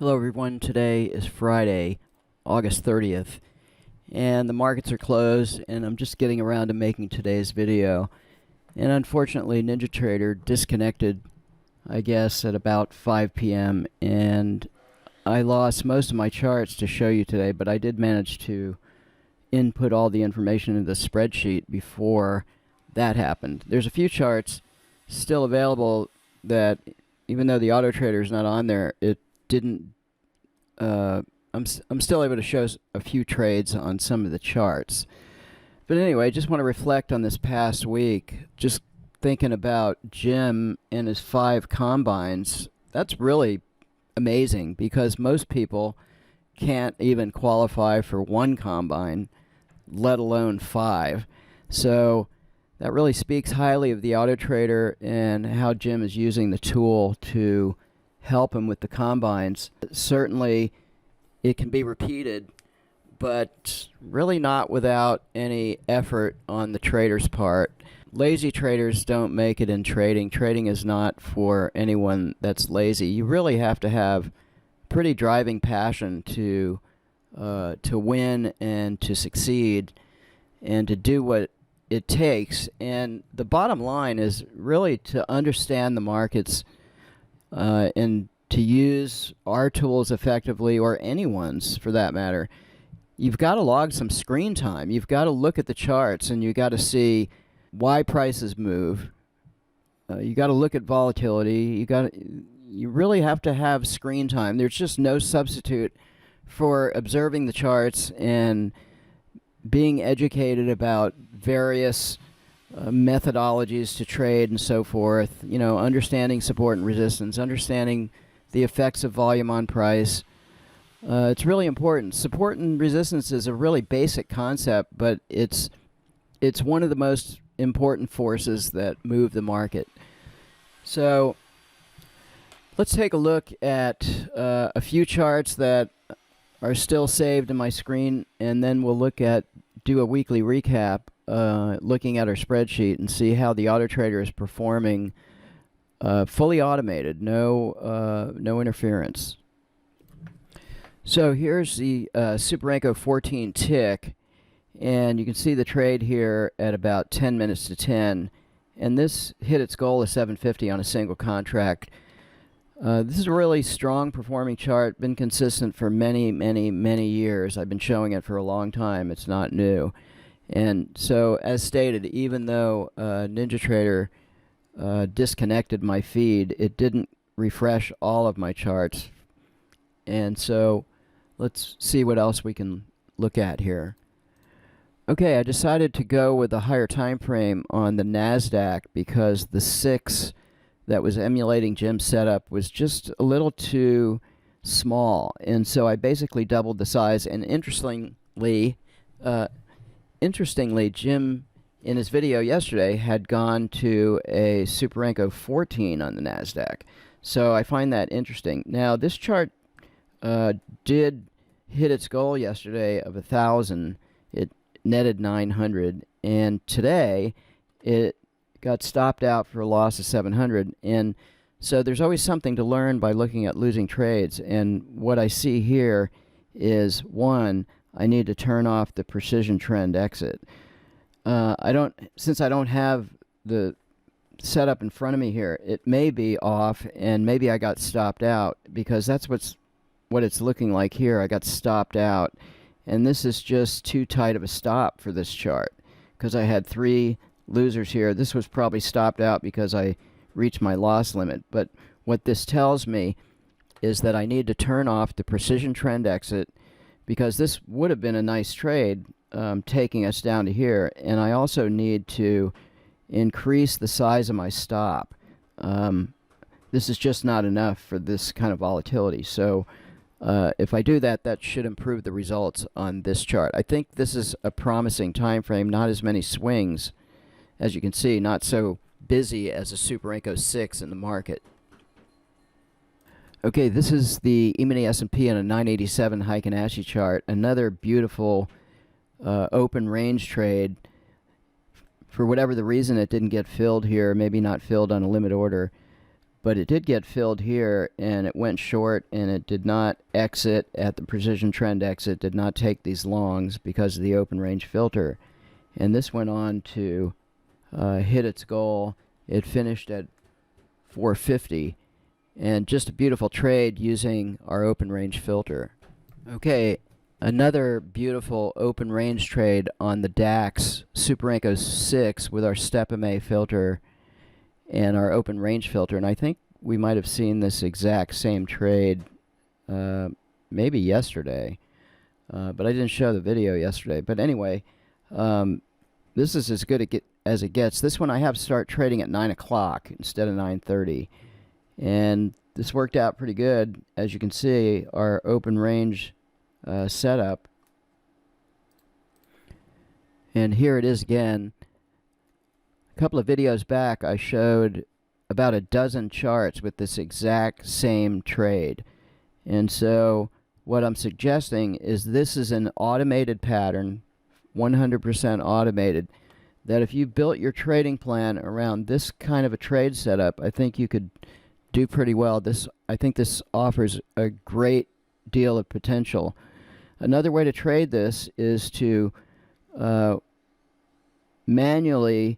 Hello everyone, today is Friday, August 30th, and the markets are closed, and I'm just getting around to making today's video. And unfortunately, Ninjatrader disconnected, I guess, at about 5 p.m., and I lost most of my charts to show you today, but I did manage to input all the information into the spreadsheet before that happened. There's a few charts still available that, even though the Autotrader is not on there, it didn't. I'm still able to show a few trades on some of the charts. But anyway, I just want to reflect on this past week. Just thinking about Jim and his 5 combines. That's really amazing because most people can't even qualify for 1 combine, let alone 5. So that really speaks highly of the Autotrader and how Jim is using the tool to help him with the combines. Certainly it can be repeated, but really not without any effort on the trader's part. Lazy traders don't make it in trading. Trading is not for anyone that's lazy. You really have to have pretty driving passion to win and to succeed and to do what it takes. And the bottom line is really to understand the markets and to use our tools effectively, or anyone's for that matter. You've got to log some screen time. You've got to look at the charts and you've got to see why prices move. You got to look at volatility. You really have to have screen time. There's just no substitute for observing the charts and being educated about various methodologies to trade and so forth. You know, understanding support and resistance, understanding the effects of volume on price. It's really important. Support and resistance is a really basic concept, but it's one of the most important forces that move the market. So let's take a look at a few charts that are still saved in my screen, and then we'll do a weekly recap, looking at our spreadsheet and see how the Autotrader is performing, fully automated, no interference. So here's the Superenco 14 tick, and you can see the trade here at about 10 minutes to 10, and this hit its goal of 750 on a single contract. This is a really strong performing chart, been consistent for many years. I've been showing it for a long time. It's not new. And so, as stated, even though Ninjatrader disconnected my feed, it didn't refresh all of my charts. And so let's see what else we can look at here. Okay, I decided to go with a higher time frame on the NASDAQ because the 6 that was emulating Jim's setup was just a little too small, and so I basically doubled the size. And interestingly, Jim in his video yesterday had gone to a Superenco 14 on the NASDAQ, so I find that interesting. Now this chart did hit its goal yesterday of 1,000. It netted 900, and today it got stopped out for a loss of 700. And so there's always something to learn by looking at losing trades. And what I see here is, one, I need to turn off the precision trend exit. Since I don't have the setup in front of me here, it may be off, and maybe I got stopped out, because that's what it's looking like here. I got stopped out, and this is just too tight of a stop for this chart because I had 3 losers here. This was probably stopped out because I reached my loss limit. But what this tells me is that I need to turn off the precision trend exit, because this would have been a nice trade, taking us down to here. And I also need to increase the size of my stop. This is just not enough for this kind of volatility. So if I do that, that should improve the results on this chart. I think this is a promising time frame, not as many swings. As you can see, not so busy as a Superenco 6 in the market. Okay, this is the E-mini S&P on a 987 Heikin-Ashi chart. Another beautiful open range trade. For whatever the reason, it didn't get filled here, maybe not filled on a limit order. but it did get filled here, and it went short, and it did not exit at the precision trend exit, did not take these longs because of the open range filter. And this went on to hit its goal. It finished at 450, and just a beautiful trade using our open range filter. Okay, another beautiful open range trade on the DAX Super Renko 6 with our Step MA filter and our open range filter. And I think we might have seen this exact same trade maybe yesterday, but I didn't show the video yesterday. But anyway, this is as good as it gets. This one I have to start trading at 9 o'clock instead of 9:30. And this worked out pretty good. As you can see, our open range setup. And here it is again. A couple of videos back, I showed about a dozen charts with this exact same trade. And so what I'm suggesting is this is an automated pattern, 100% automated, that if you built your trading plan around this kind of a trade setup, I think you could do pretty well. I think this offers a great deal of potential. Another way to trade this is to manually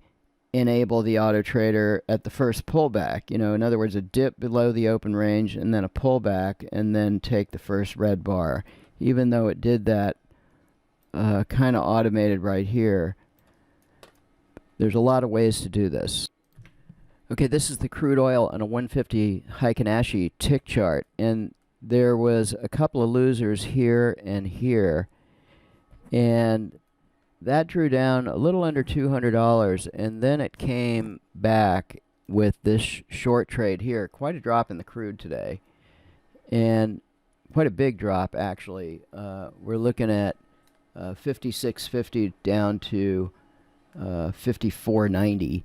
enable the auto trader at the first pullback. You know, in other words, a dip below the open range and then a pullback, and then take the first red bar. Even though it did that kind of automated right here, there's a lot of ways to do this. Okay, this is the crude oil on a 150 Heikin Ashi tick chart, and there was a couple of losers here and here, and that drew down a little under $200, and then it came back with this short trade here. Quite a drop in the crude today, and quite a big drop actually. We're looking at 56.50 down to 54.90.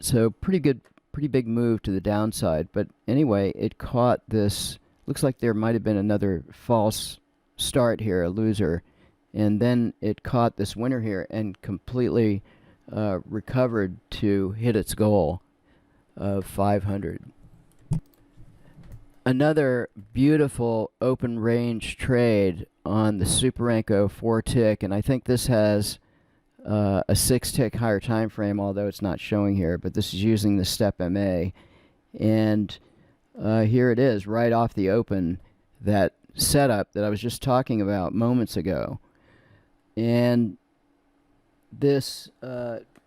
So pretty big move to the downside. But anyway, it caught this. Looks like there might have been another false start here, a loser. And then it caught this winner here and completely recovered to hit its goal of 500. Another beautiful open range trade on the Super Renko 4 tick, and I think this has a 6 tick higher time frame, although it's not showing here, but this is using the Step MA. And here it is right off the open, that setup that I was just talking about moments ago. And this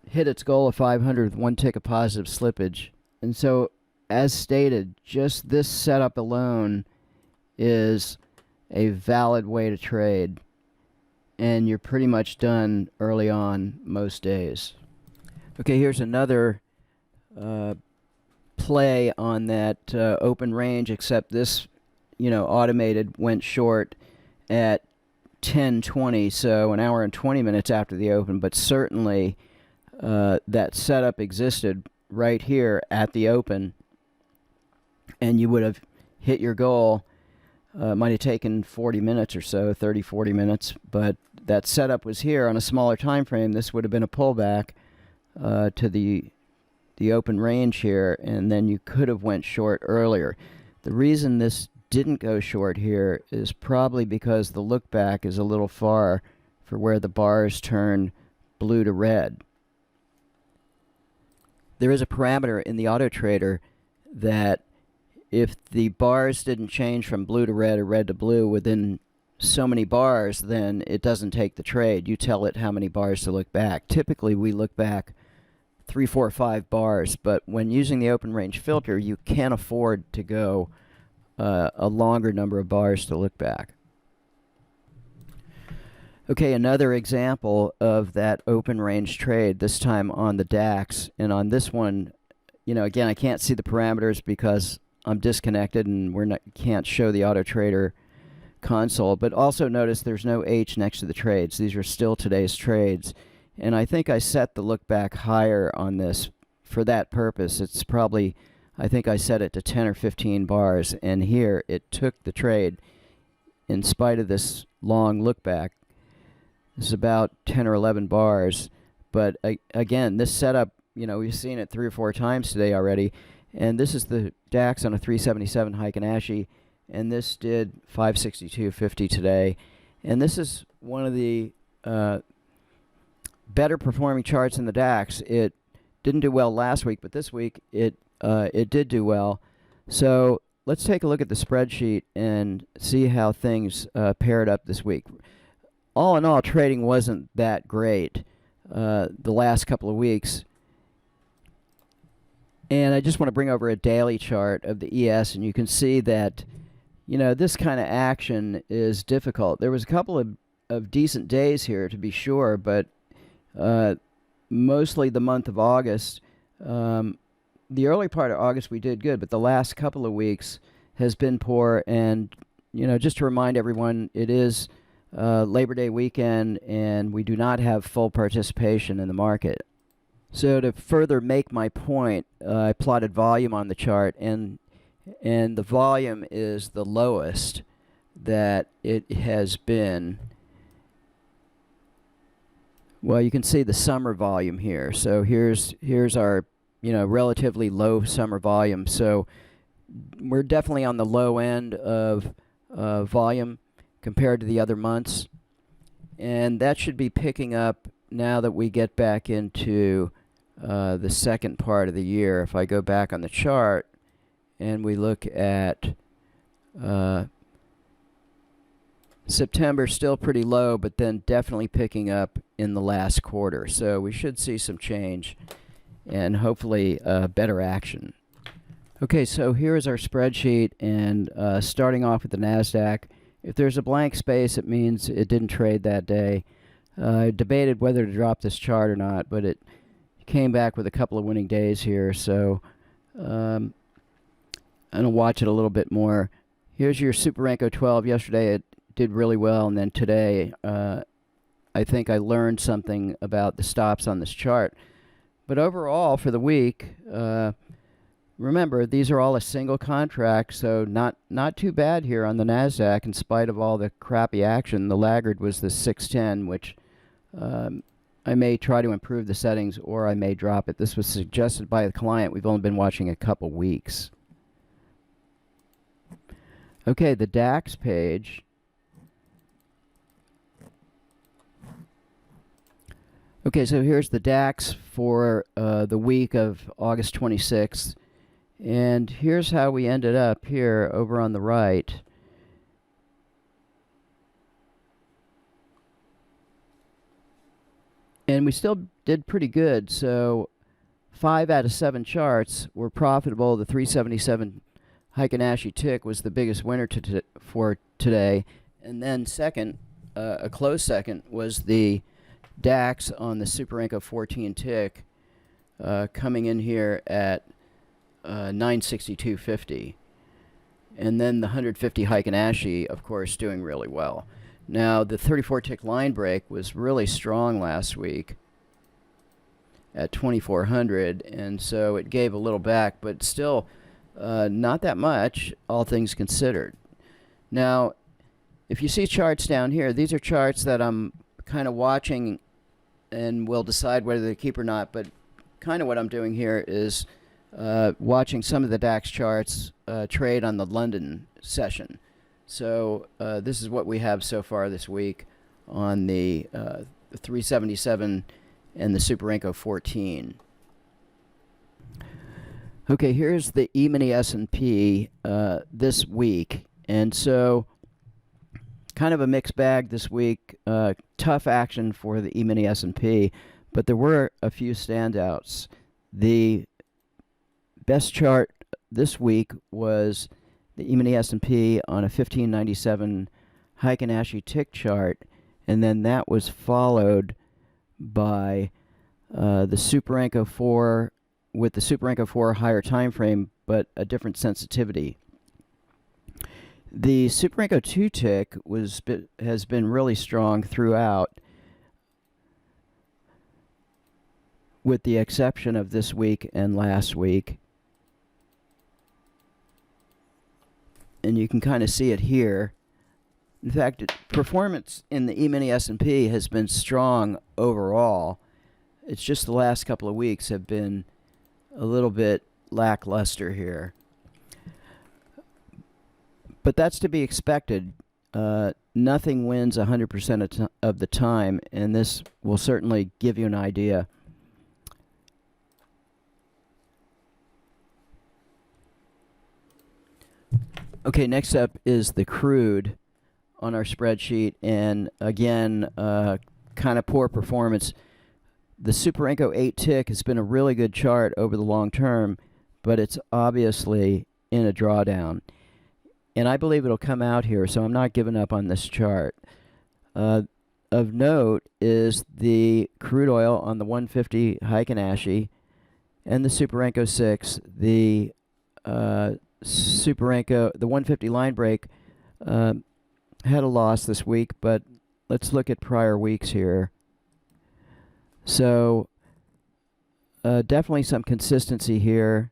hit its goal of 500 with 1 tick of positive slippage. And so, as stated, just this setup alone is a valid way to trade, and you're pretty much done early on most days. Okay, here's another play on that open range, except this, automated, went short at 10:20, so an hour and 20 minutes after the open, but certainly that setup existed right here at the open, and you would have hit your goal. Might have taken 40 minutes or so, 30, 40 minutes, but that setup was here on a smaller time frame. This would have been a pullback to the open range here, and then you could have went short earlier. The reason this didn't go short here is probably because the look back is a little far for where the bars turn blue to red. There is a parameter in the Autotrader that if the bars didn't change from blue to red or red to blue within so many bars, then it doesn't take the trade. You tell it how many bars to look back. Typically we look back 3, 4, 5 bars, but when using the open range filter, you can't afford to go a longer number of bars to look back. Okay, another example of that open range trade, this time on the DAX. And on this one, again, I can't see the parameters because I'm disconnected and can't show the Autotrader console. But also notice there's no H next to the trades. These are still today's trades. And I think I set the look back higher on this for that purpose. It's probably, I think I set it to 10 or 15 bars. And here it took the trade in spite of this long look back. This is about 10 or 11 bars. But again, this setup, we've seen it 3 or 4 times today already. And this is the DAX on a 377 Heikin-Ashi, and this did 562.50 today. And this is one of the better performing charts in the DAX. It didn't do well last week, but this week it did do well. So let's take a look at the spreadsheet and see how things paired up this week. All in all, trading wasn't that great the last couple of weeks. And I just want to bring over a daily chart of the ES, and you can see that, you know, this kind of action is difficult. There was a couple of decent days here, to be sure, but mostly the month of August. The early part of August we did good, but the last couple of weeks has been poor. And, you know, just to remind everyone, it is Labor Day weekend, and we do not have full participation in the market. So to further make my point, I plotted volume on the chart, and the volume is the lowest that it has been. Well, you can see the summer volume here. So here's our, you know, relatively low summer volume. So we're definitely on the low end of volume compared to the other months, and that should be picking up now that we get back into the second part of the year. If I go back on the chart and we look at September, still pretty low, but then definitely picking up in the last quarter. So we should see some change and hopefully better action. Okay, so here is our spreadsheet, and starting off with the NASDAQ. If there's a blank space, it means it didn't trade that day. I debated whether to drop this chart or not, but it came back with a couple of winning days here, so I'm going to watch it a little bit more. Here's your Super Renko 12. Yesterday it did really well, and then today I think I learned something about the stops on this chart. But overall, for the week, remember, these are all a single contract, so not too bad here on the NASDAQ in spite of all the crappy action. The laggard was the 610, which I may try to improve the settings, or I may drop it. This was suggested by the client. We've only been watching a couple weeks. Okay, the DAX page. Okay, so here's the DAX for the week of August 26th. And here's how we ended up here over on the right. And we still did pretty good. So 5 out of 7 charts were profitable. The 377 Heikin-Ashi tick was the biggest winner for today. And then second, a close second, was the DAX on the Super Renko 14 tick, coming in here at 962.50. And then the 150 Heikin-Ashi, of course, doing really well. Now, the 34 tick line break was really strong last week at 2400, and so it gave a little back, but still not that much, all things considered. Now, if you see charts down here, these are charts that I'm kind of watching and will decide whether to keep or not, but kind of what I'm doing here is watching some of the DAX charts trade on the London session. So this is what we have so far this week on the 377 and the Super Renko 14. Okay, here's the E-mini S&P this week. And so kind of a mixed bag this week. Tough action for the E-mini S&P, but there were a few standouts. The best chart this week was the E-mini S&P on a 1597 Heikin-Ashi tick chart, and then that was followed by the Super Renko 4 with the Super Renko 4 higher time frame, but a different sensitivity. The Super Renko 2 tick has been really strong throughout, with the exception of this week and last week. And you can kind of see it here. In fact, performance in the E-mini S&P has been strong overall. It's just the last couple of weeks have been a little bit lackluster here. But that's to be expected. Nothing wins 100% of the time, and this will certainly give you an idea. Okay, next up is the crude on our spreadsheet, and again, kind of poor performance. The Superenco 8 tick has been a really good chart over the long term, but it's obviously in a drawdown. And I believe it'll come out here, so I'm not giving up on this chart. Of note is the crude oil on the 150 Heikin-Ashi and the Superenco 6. The Superenco, the 150 line break, had a loss this week, but let's look at prior weeks here. So definitely some consistency here.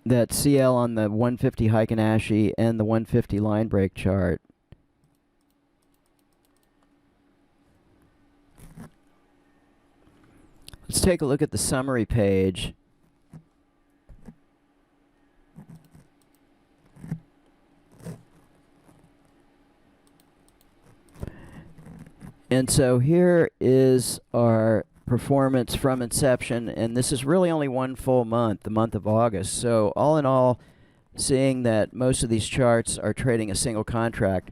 That CL on the 150 Heikin-Ashi and the 150 line break chart. Let's take a look at the summary page. And so here is our performance from inception, and this is really only one full month, the month of August. So all in all, seeing that most of these charts are trading a single contract,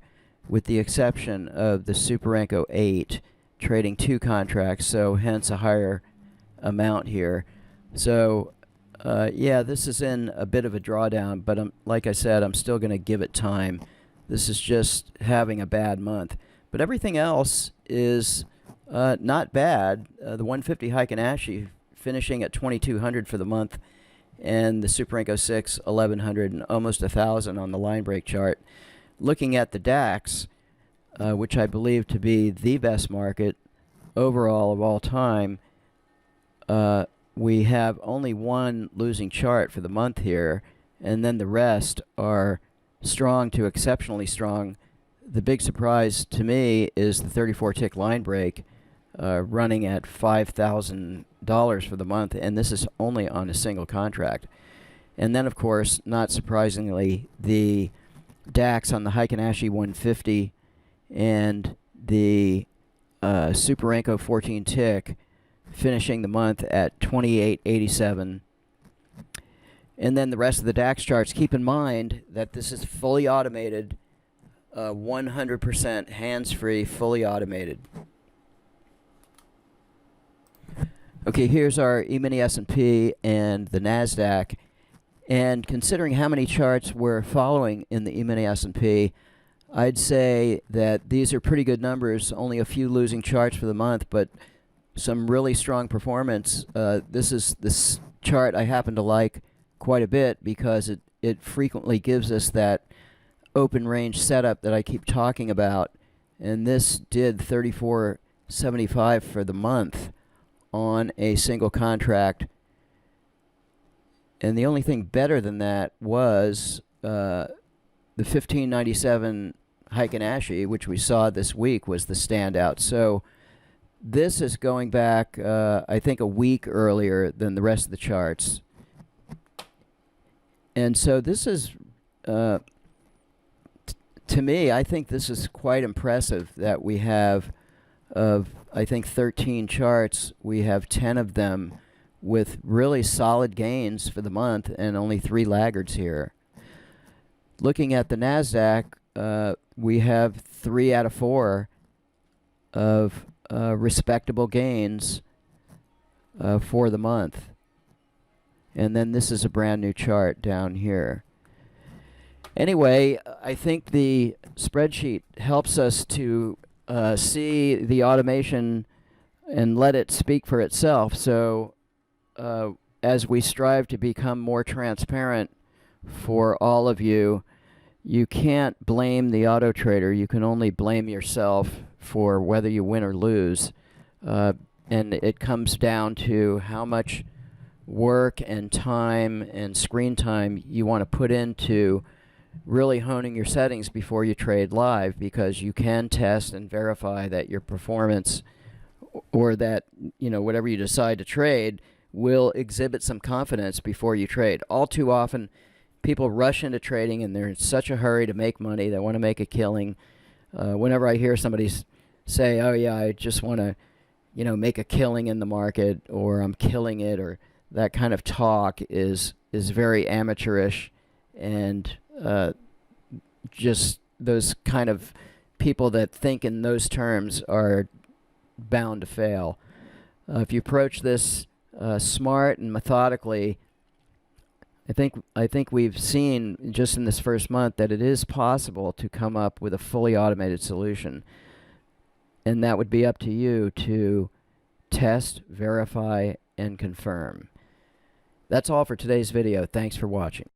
with the exception of the Superenco 8 trading 2 contracts, so hence a higher amount here. So yeah, this is in a bit of a drawdown, but like I said, I'm still going to give it time. This is just having a bad month. But everything else is not bad. The 150 Heikin-Ashi finishing at 2,200 for the month, and the Superenco 6 1,100 and almost 1,000 on the line break chart. Looking at the DAX, which I believe to be the best market overall of all time, we have only one losing chart for the month here, and then the rest are strong to exceptionally strong. The big surprise to me is the 34 tick line break, running at $5,000 for the month, and this is only on a single contract. And then, of course, not surprisingly, the DAX on the Heikin-Ashi 150 and the Superenco 14 tick finishing the month at 28.87. And then the rest of the DAX charts, keep in mind that this is fully automated, 100% hands-free, fully automated. Okay, here's our E-mini S&P and the NASDAQ. And considering how many charts we're following in the E-mini S&P, I'd say that these are pretty good numbers. Only a few losing charts for the month, but some really strong performance. This chart I happen to like quite a bit because it frequently gives us that open range setup that I keep talking about. And this did 34.75 for the month on a single contract. And the only thing better than that was the 1597 Heikin-Ashi, which we saw this week, was the standout. So this is going back, I think, a week earlier than the rest of the charts. And so this is, to me, I think this is quite impressive that we have, of I think 13 charts, we have 10 of them with really solid gains for the month and only 3 laggards here. Looking at the NASDAQ, we have 3 out of 4 of respectable gains for the month. And then this is a brand new chart down here. Anyway, I think the spreadsheet helps us to see the automation and let it speak for itself. So as we strive to become more transparent for all of you, you can't blame the auto trader. You can only blame yourself for whether you win or lose. And it comes down to how much work and time and screen time you want to put into really honing your settings before you trade live, because you can test and verify that your performance or that, whatever you decide to trade will exhibit some confidence before you trade. All too often, people rush into trading and they're in such a hurry to make money. They want to make a killing. Whenever I hear somebody say, "Oh yeah, I just want to, make a killing in the market," or "I'm killing it," or that kind of talk is very amateurish, and just those kind of people that think in those terms are bound to fail. If you approach this smart and methodically, I think we've seen just in this first month that it is possible to come up with a fully automated solution, and that would be up to you to test, verify, and confirm. That's all for today's video. Thanks for watching.